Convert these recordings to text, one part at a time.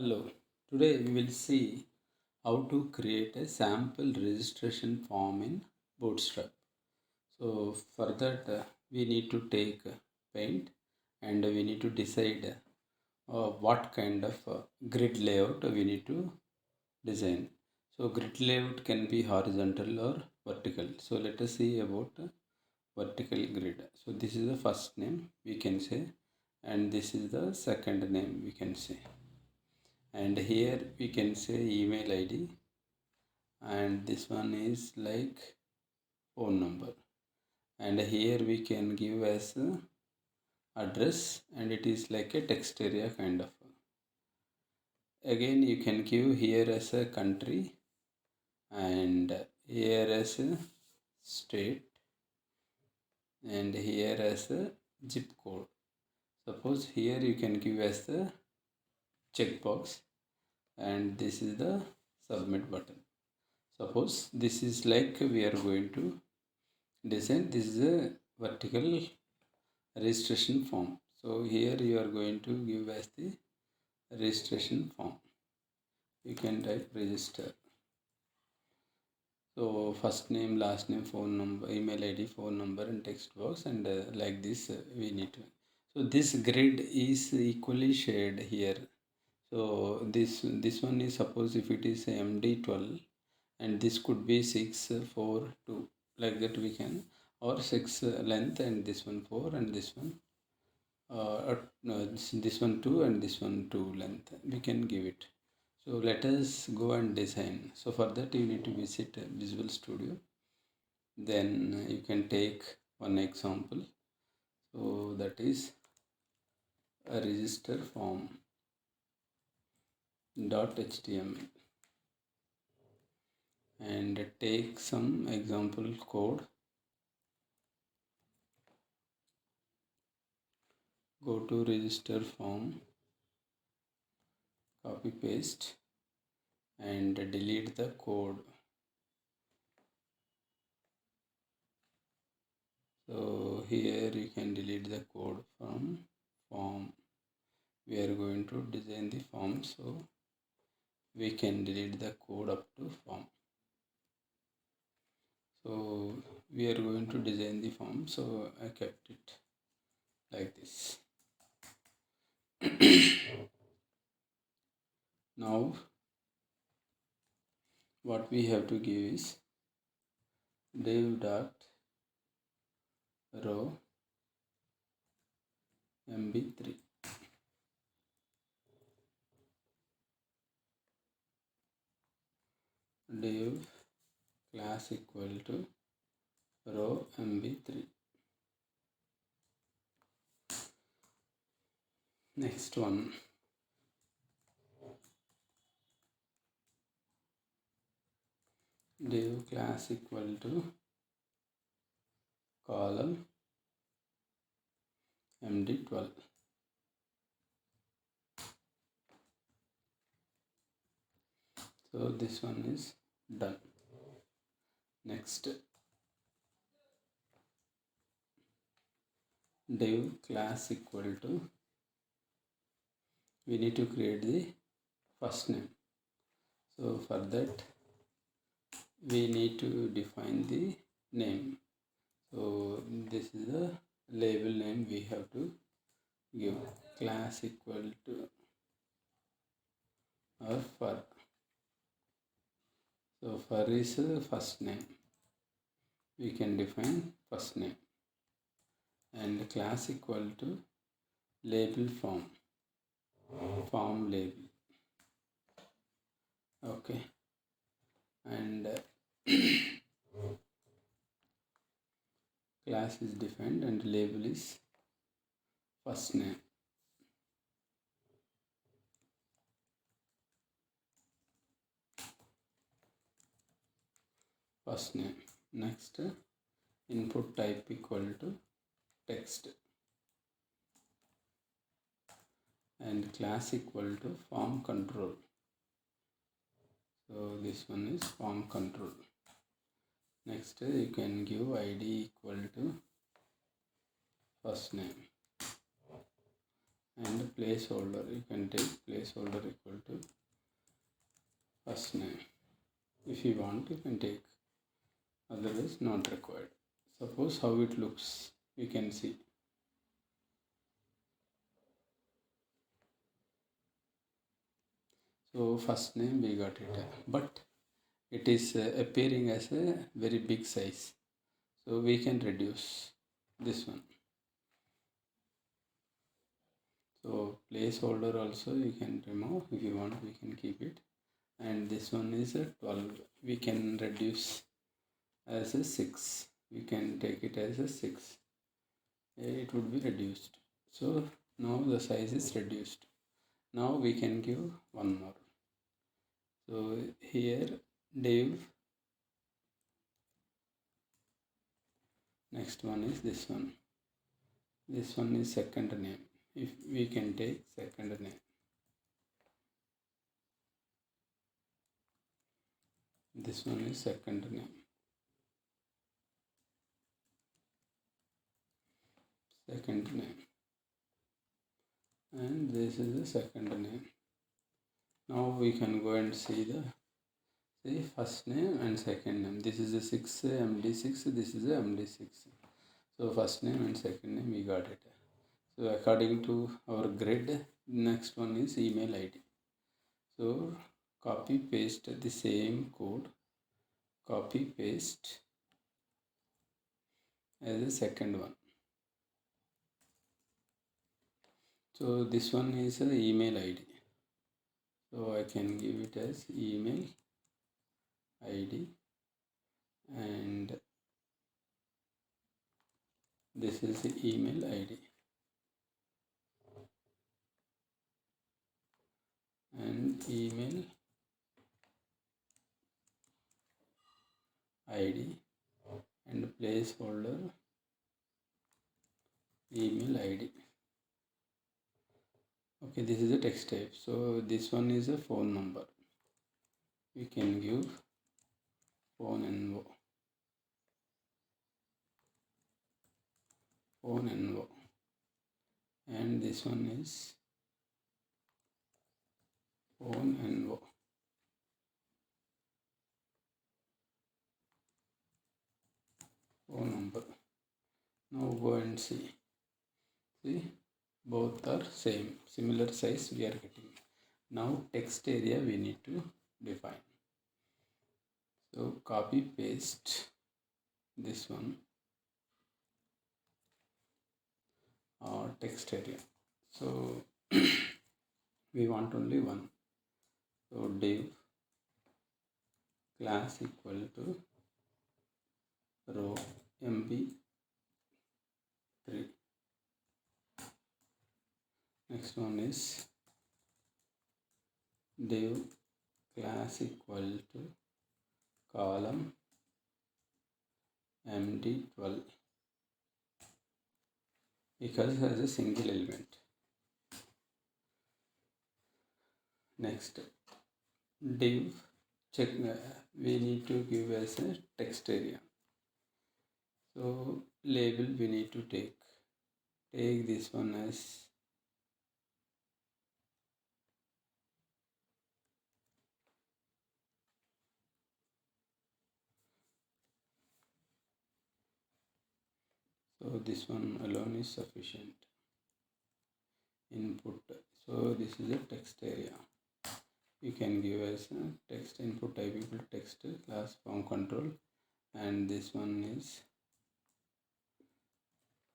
Hello, today we will see how to create a sample registration form in Bootstrap. So for that we need to take paint and we need to decide what kind of grid layout we need to design. So grid layout can be horizontal or vertical. So let us see about vertical grid. So this is the first name we can say, and this is the second name we can say, and here we can say email id, and this one is like phone number, and here we can give as address, and it is like a text area kind of. Again you can give here as a country, and here as a state, and here as a zip code. Suppose here you can give as the checkbox, and this is the submit button. Suppose this is like we are going to design, this is a vertical registration form. So here you are going to give as the registration form. You can type register. So first name, last name, phone number, email id, phone number, and text box, and like this we need to. So this grid is equally shared here. So this one is, suppose if it is MD12, and this could be 6 4 2, like that we can, or 6 length, and this one 4, and this one no, this one 2, and this one 2 length we can give it. So let us go and design. So for that you need to visit Visual Studio, then you can take one example. So that is a register form .html, and take some example code. Go to register form, copy paste, and delete the code. So here you can delete the code from form. We are going to design the form, so we can delete the code up to form. So we are going to design the form, so I kept it like this. Now what we have to give is div dot row mb3, div class equal to row mb3. Next one, div class equal to column md12. So this one is done. Next, div class equal to, we need to create the first name. So for that we need to define the name. So this is the label name we have to give. Class equal to or for. So for is first name, we can define first name, and class equal to label form label. Okay, and class is defined and label is first name. First name. Next, input type equal to text, and class equal to form control. So this one is form control. Next, you can give id equal to first name, and placeholder, you can take placeholder equal to first name. If you want, you can take, otherwise not required. Suppose how it looks, you can see. So first name we got it, but it is appearing as a very big size, so we can reduce this one. So placeholder also you can remove, if you want we can keep it. And this one is a 12, we can reduce as a 6, we can take it as a 6, it would be reduced. So now the size is reduced. Now we can give one more. So here div, next one is this one. This one is second name. If we can take second name. This one is second name. Second name. And this is the second name. Now we can go and see the first name and second name. This is the 6 MD6. This is the MD6. So first name and second name we got it. So according to our grid, next one is email ID. So copy paste the same code, copy paste as the second one. So this one is the email ID. So I can give it as email ID, and this is the email ID, and email ID, and placeholder email ID. Okay, this is a text type. So this one is a phone number. We can give phone info, phone info, and this one is phone info. Phone number. Now go and see. See, both are same, similar size we are getting. Now text area we need to define. So copy paste this one, text area. So we want only one. So div class equal to row MB3. Next one is div class equal to column MD12, because it has a single element. Next, div check, we need to give as a text area. So label we need to take this one as so this one alone is sufficient. Input, so this is a text area. You can give as a text input type equal to text class form control, and this one is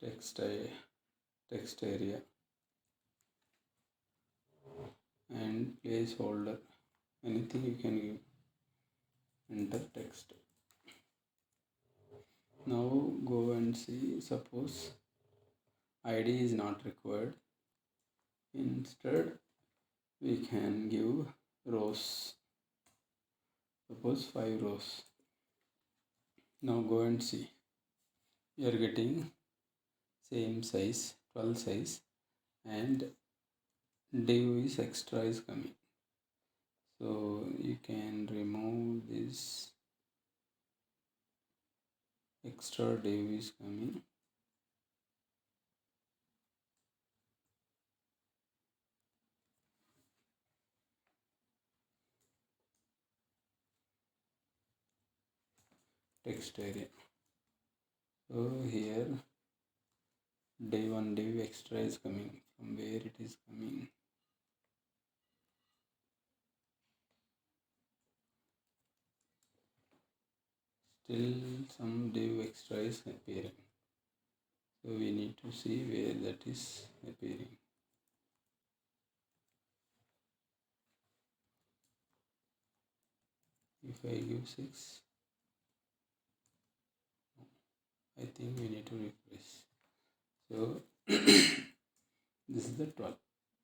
text area, and placeholder, anything you can give, enter text. Now go and see, suppose ID is not required, instead we can give rows, suppose 5 rows. Now go and see, you are getting same size, 12 size, and div is extra is coming. So you can remove this extra div is coming. text area. So here div extra is coming. From where it is coming? Still some div extra is appearing. So we need to see where that is appearing. If I give 6, I think we need to refresh. So this is the 12.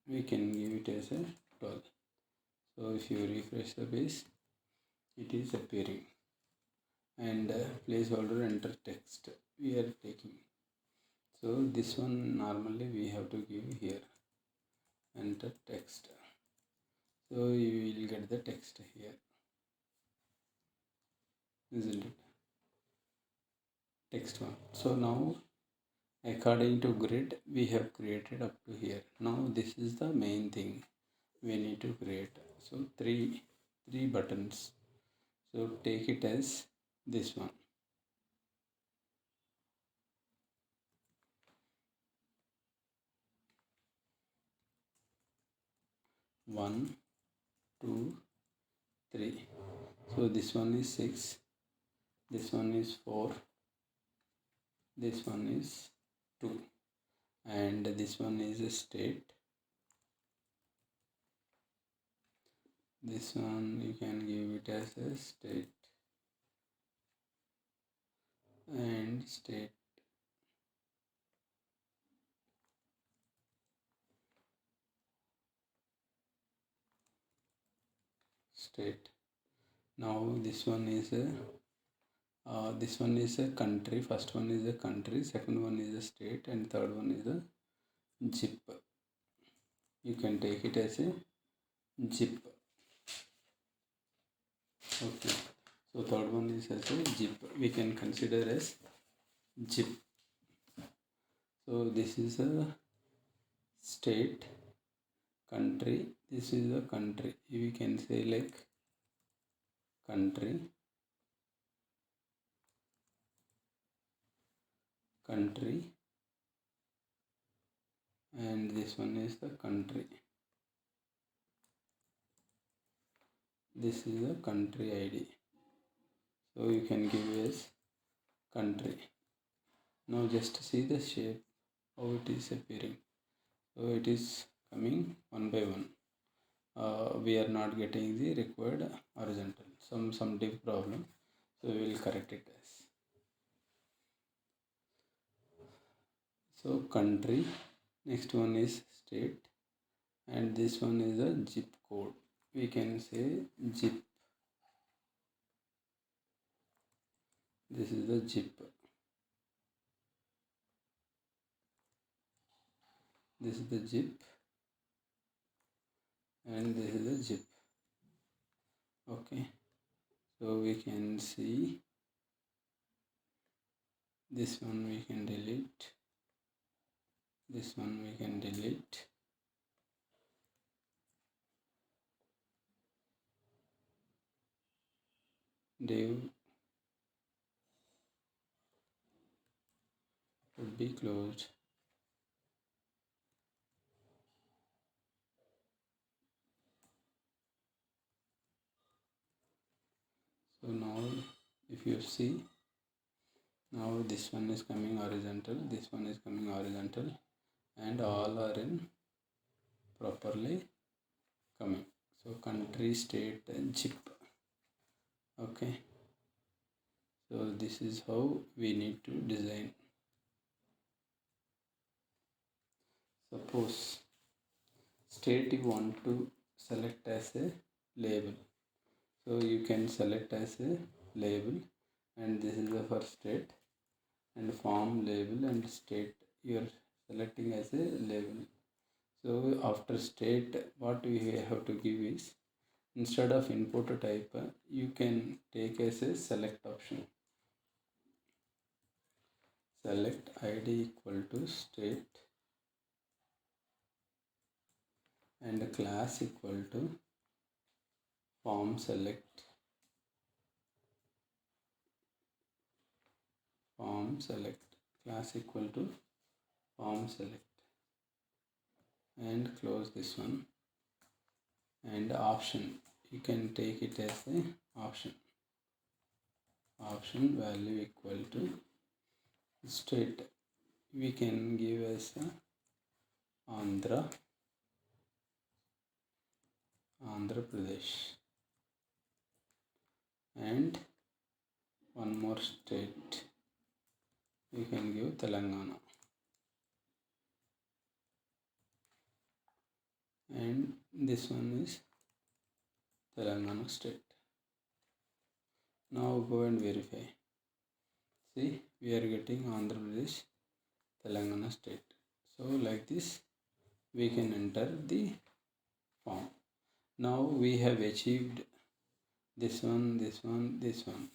We can give it as a 12. So if you refresh the page, it is appearing. And placeholder enter text we are taking. So this one normally we have to give here enter text. So you will get the text here, isn't it? Text one. So now according to grid we have created up to here. Now this is the main thing we need to create. So three buttons. So take it as this one. 1, 2, 3. So this one is 6, this one is 4, this one is 2, and this one is a state. This one you can give it as a state and state. State. Now this one is a country. First one is a country, second one is a state, and third one is a zip. You can take it as a zip. Okay. So third one is as a zip. We can consider as zip. So this is a state, country. This is a country. We can say like country, country, and this one is the country. This is the country ID. So you can give as country. Now just see the shape, how it is appearing. So it is coming one by one. We are not getting the required horizontal. Some div problem. So we will correct it as. So country, next one is state, and this one is a zip code. We can say zip. This is the zip. This is the zip, and this is the zip. Okay, so we can see this one we can delete. This one we can delete. Div would be closed. So now if you see, now this one is coming horizontal, this one is coming horizontal, and all are in properly coming. So country, state, and zip. Okay, so this is how we need to design. Suppose state you want to select as a label, so you can select as a label, and this is the first state, and form label and state you are selecting as a label. So after state, what we have to give is, instead of input type, you can take as a select option. Select id equal to state and class equal to form select. form select, class equal to form select, and close this one. And option, you can take it as the option value equal to state, we can give as a Andhra Pradesh, and one more state, we can give Telangana, and this one is Telangana state. Now go and verify. See, we are getting Andhra Pradesh, Telangana state. So like this we can enter the form. Now we have achieved this one.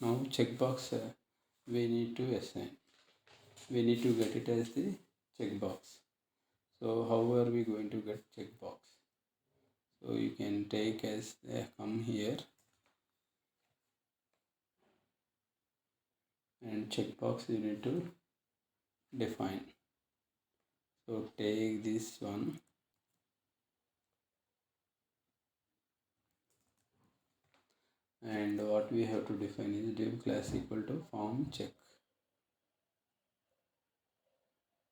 Now checkbox we need to assign. We need to get it as the checkbox. So how are we going to get checkbox? So you can take as come here, and checkbox you need to define. So take this one, and what we have to define is div class equal to form check.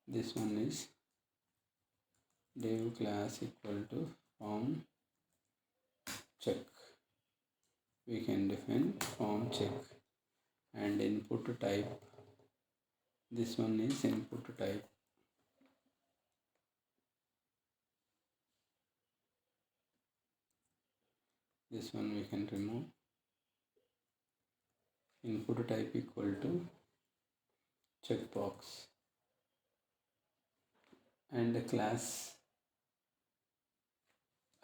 This one is div class equal to form check. We can define form check, and input type, this one is input type. This one we can remove. Input type equal to checkbox, and the class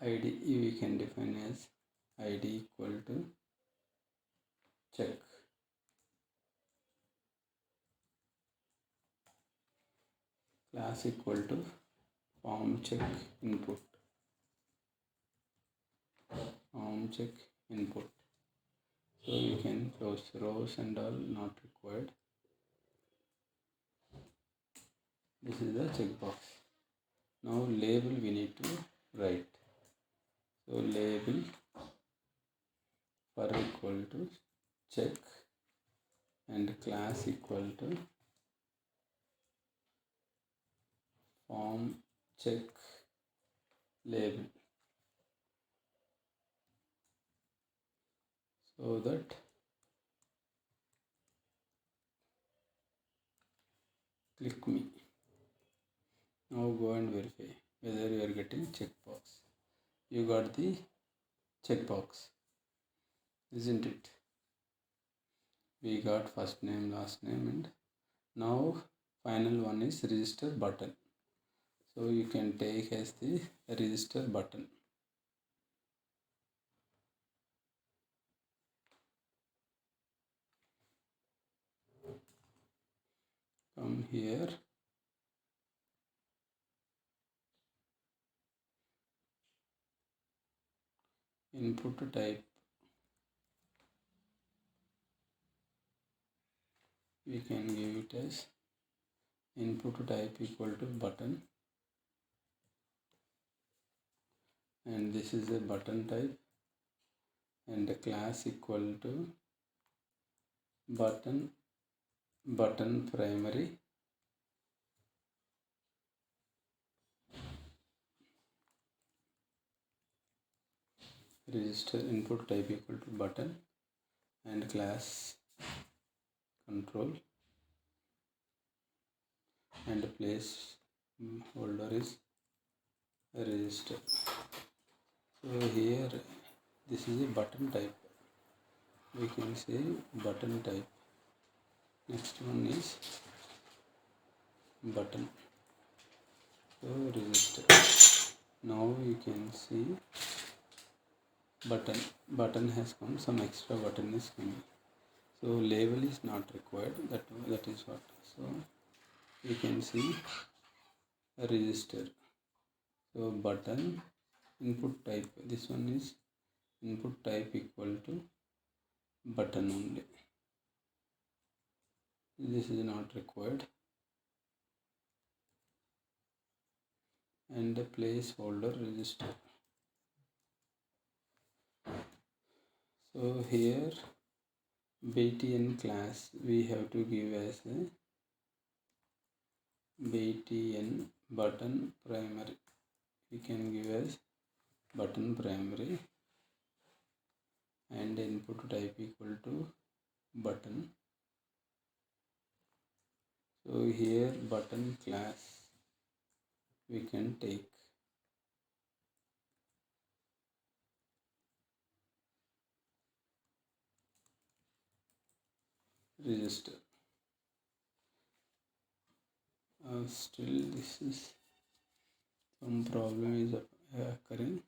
id we can define as id equal to check. Class equal to form check input, so you can close rows and all not required. This is the checkbox. Now label we need to write. So label for equal to check, and class equal to form check label, so that click me. Now go and verify whether you are getting checkbox. You got the checkbox, isn't it? We got first name, last name, and now final one is register button. So you can take as the register button. Come here, input type, we can give it as input type equal to button, and this is a button type, and the class equal to button primary, register input type equal to button, and class control, and place holder is register. So here this is a button type, we can say button type. Next one is button, so register. Now you can see button has come, some extra button is coming. So label is not required, that is what. So you can see register. So button input type, this one is input type equal to button only. This is not required. And a placeholder register. So here btn class we have to give as a btn button primary. We can give as button primary and input type equal to button. So here button class we can take register. Still this is some problem is occurring.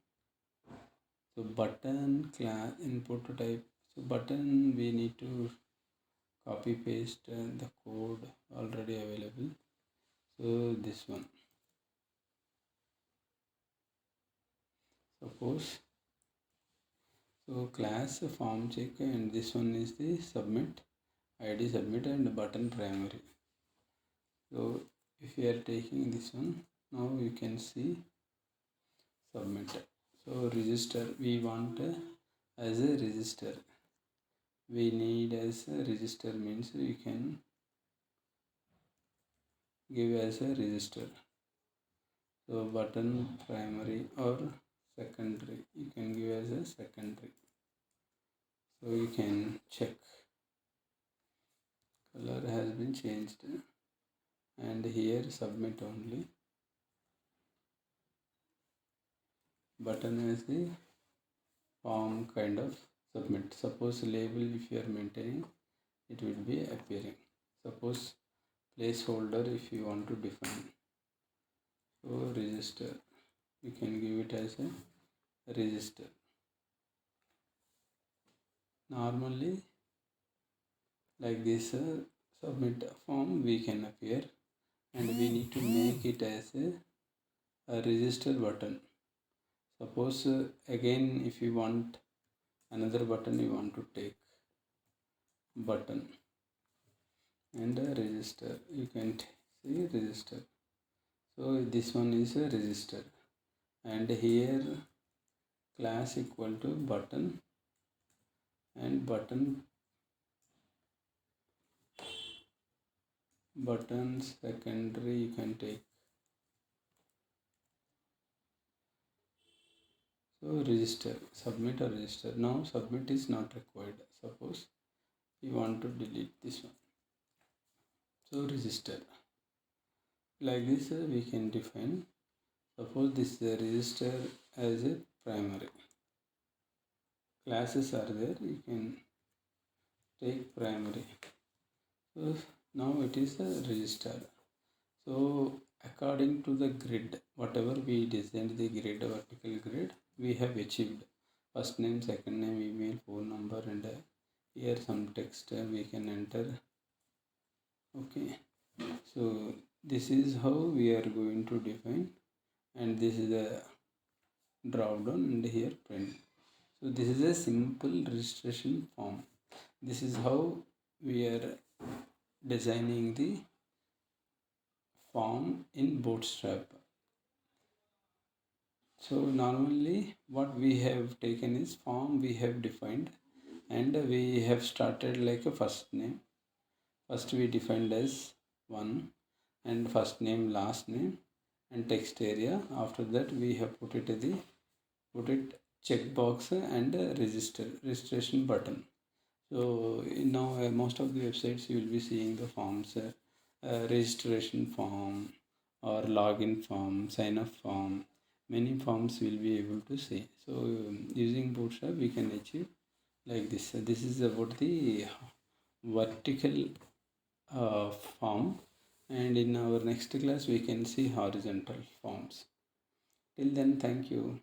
So button class input type. So button we need to copy paste the code already available. So this one. Suppose so class form check and this one is the submit id submit and button primary. So if you are taking this one, now you can see submit. So register we want as a register. We need as a register means you can give as a register. So button primary or secondary you can give as a secondary. So you can check color has been changed and here submit only. Button is the form kind of submit. Suppose label if you are maintaining it will be appearing. Suppose placeholder if you want to define. So register you can give it as a register. Normally like this submit form we can appear and we need to make it as a register button. Suppose again if you want another button you want to take button and register you can see register. So this one is a register and here class equal to button and button secondary you can take. So register submit or register. Now submit is not required. Suppose you want to delete this one. So register like this we can define. Suppose this register as a primary. Classes are there you can take primary. So now it is a register. So according to the grid, whatever we designed the grid, vertical grid, we have achieved. First name, second name, email, phone number, and here some text we can enter. Okay. So this is how we are going to define, and this is the drop down, and here print. So this is a simple registration form. This is how we are designing the form in Bootstrap. So normally what we have taken is form we have defined and we have started like a first name. First we defined as one and first name, last name and text area. After that we have put it checkbox and registration button. So now most of the websites you will be seeing the forms registration form or login form, sign up form. Many forms will be able to see. So using Bootstrap we can achieve like this. This is about the vertical form, and in our next class we can see horizontal forms. Till then, thank you.